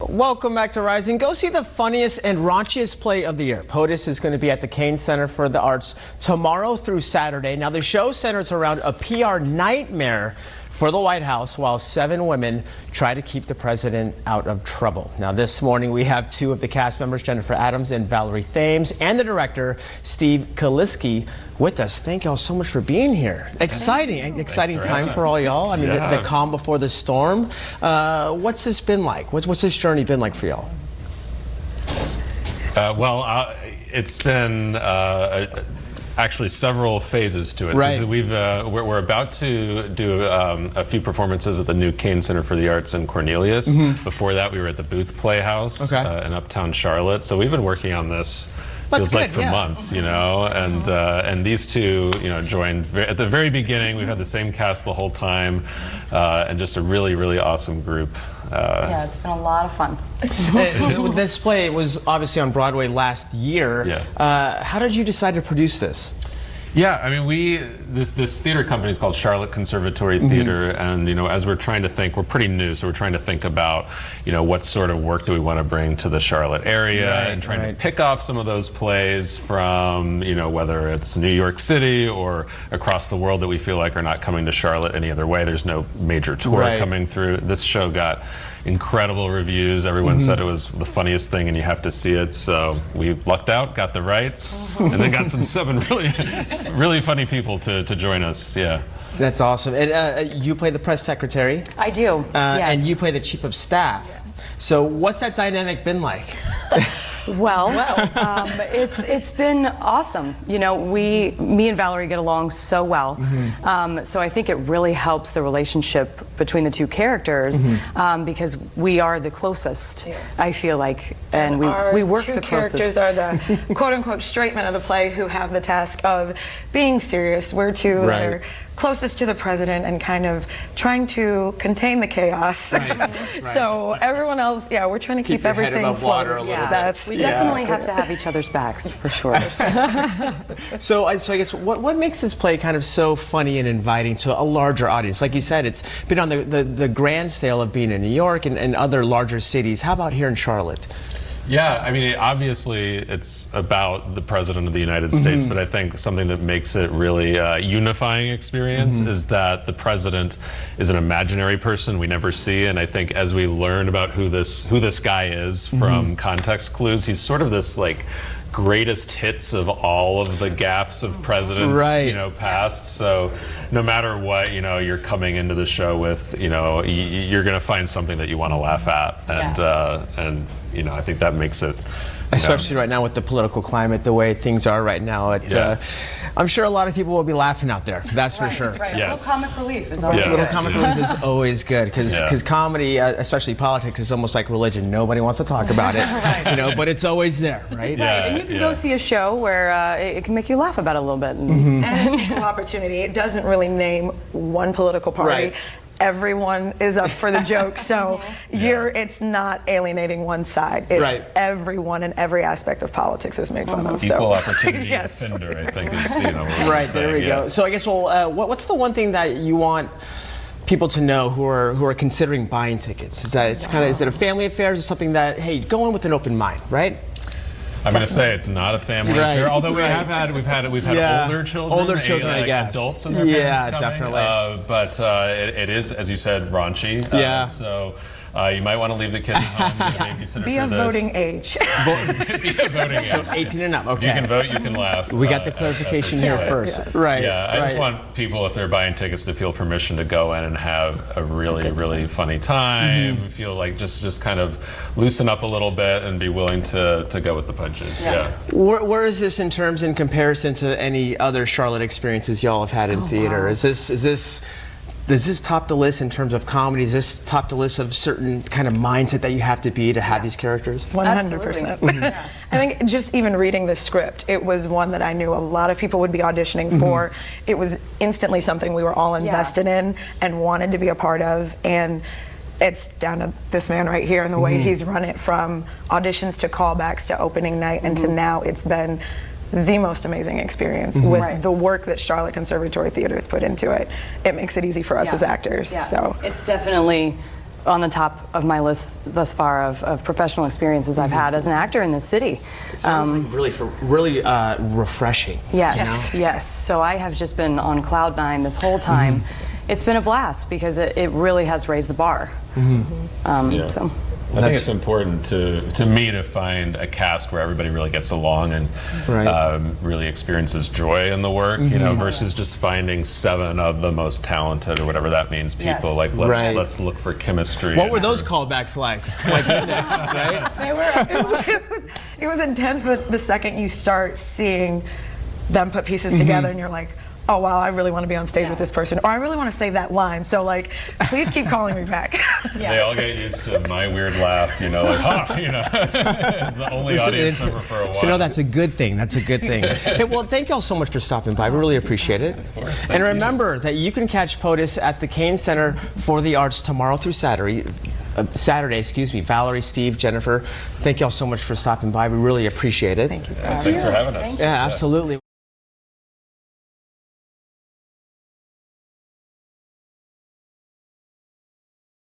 Welcome back to Rising. Go see the funniest and raunchiest play of the year. POTUS is going to be at the Cain Center for the Arts tomorrow through Saturday. Now, the show centers around a PR nightmare for the White House while 7 women try to keep the president out of trouble. Now, this morning we have 2 of the cast members, Jennifer Adams and Valerie Thames, and the director, Steve Kaliski, with us. Thank y'all so much for being here. Exciting time for all y'all. I mean, the calm before the storm. What's this been like? What's this journey been like for y'all? It's been actually several phases to it. Right. We're about to do a few performances at the new Cain Center for the Arts in Cornelius. Before that, we were at the Booth Playhouse in Uptown Charlotte. So we've been working on this. Feels like for months, you know, and these 2, you know, joined at the very beginning. We've had the same cast the whole time, and just a really, really awesome group. Yeah, it's been a lot of fun. This play was obviously on Broadway last year. Yeah. How did you decide to produce this? Yeah, I mean, this theater company is called Charlotte Conservatory Theater, and you know, as we're trying to think, we're pretty new, so we're trying to think about, you know, what sort of work do we want to bring to the Charlotte area, and trying to pick off some of those plays from, you know, whether it's New York City or across the world that we feel like are not coming to Charlotte any other way. There's no major tour coming through. This show got incredible reviews. Everyone said it was the funniest thing and you have to see it. So we lucked out, got the rights, and then got some 7 really funny people to join us. Yeah. That's awesome. And you play the press secretary. I do, yes. And you play the chief of staff. Yes. So what's that dynamic been like? Well, it's been awesome. You know, me and Valerie get along so well. So I think it really helps the relationship between the 2 characters because we are the closest, I feel like, and we work the closest. 2 characters are the quote-unquote straight men of the play who have the task of being serious. We're 2 that are closest to the president and kind of trying to contain the chaos. So everyone else, we're trying to keep everything afloat. We definitely have to have each other's backs, for sure. So I guess what makes this play kind of so funny and inviting to a larger audience? Like you said, it's been on the grand scale of being in New York and other larger cities. How about here in Charlotte? Yeah, I mean, obviously it's about the President of the United States, but I think something that makes it really unifying experience is that the President is an imaginary person we never see, and I think as we learn about who this guy is from context clues, he's sort of this like greatest hits of all of the gaffes of presidents, you know, past. So no matter what, you know, you're coming into the show with, you know, you're going to find something that you want to laugh at, and you know, I think that makes it, especially right now with the political climate, the way things are right now. I'm sure a lot of people will be laughing out there. That's for sure. A little comic relief is always good. A little comic relief is always good because comedy, especially politics, is almost like religion. Nobody wants to talk about it, you know, but it's always there, right? And you can go see a show where it can make you laugh about it a little bit. And it's an equal opportunity. It doesn't really name one political party. Everyone is up for the joke, so it's not alienating one side. It's everyone and every aspect of politics is made fun of. Equal opportunity offender, I think, is, you know, there we go. So I guess, well, what's the one thing that you want people to know who are considering buying tickets? Is that is it a family affair? Is it something that, hey, go in with an open mind, right? I'm going to say it's not a family affair, although we've had older children, adults and their parents coming. Definitely. But it is, as you said, raunchy. So you might want to leave the kids at home, get a babysitter Be a voting age. Be a voting age. So 18 and up. Okay. You can vote, you can laugh. We got the clarification here first. I just want people, if they're buying tickets, to feel permission to go in and have a really funny time. Feel like just kind of loosen up a little bit and be willing to go with the punches. Where is this in comparison to any other Charlotte experiences y'all have had in theater? Does this top the list in terms of comedy? Is this top the list of certain kind of mindset that you have to be to have these characters? 100%. I think just even reading the script, it was one that I knew a lot of people would be auditioning for. It was instantly something we were all invested in and wanted to be a part of. And it's down to this man right here and the way he's run it, from auditions to callbacks to opening night, and to now it's been the most amazing experience with the work that Charlotte Conservatory Theater has put into it. It makes it easy for us as actors. So it's definitely on the top of my list thus far of professional experiences I've had as an actor in this city. It sounds like really refreshing. Yes, yes. So I have just been on cloud nine this whole time. It's been a blast because it really has raised the bar. So. I think it's important to me to find a cast where everybody really gets along and really experiences joy in the work, you know, versus just finding 7 of the most talented or whatever that means people. Like let's look for chemistry. What were those callbacks like? My goodness, right? They were. It was intense, but the second you start seeing them put pieces together and you're like, oh wow, I really want to be on stage with this person, or I really want to say that line, so like, please keep calling me back. They all get used to my weird laugh, you know, like, ha, you know, it's the only audience member for a while. So no, that's a good thing. That's a good thing. Hey, well, thank y'all so much for stopping by. We really appreciate it. Of course, and remember that you can catch POTUS at the Cain Center for the Arts tomorrow through Saturday. Valerie, Steve, Jennifer, thank y'all so much for stopping by. We really appreciate it. Thank you. Thanks for having us. Yeah, absolutely.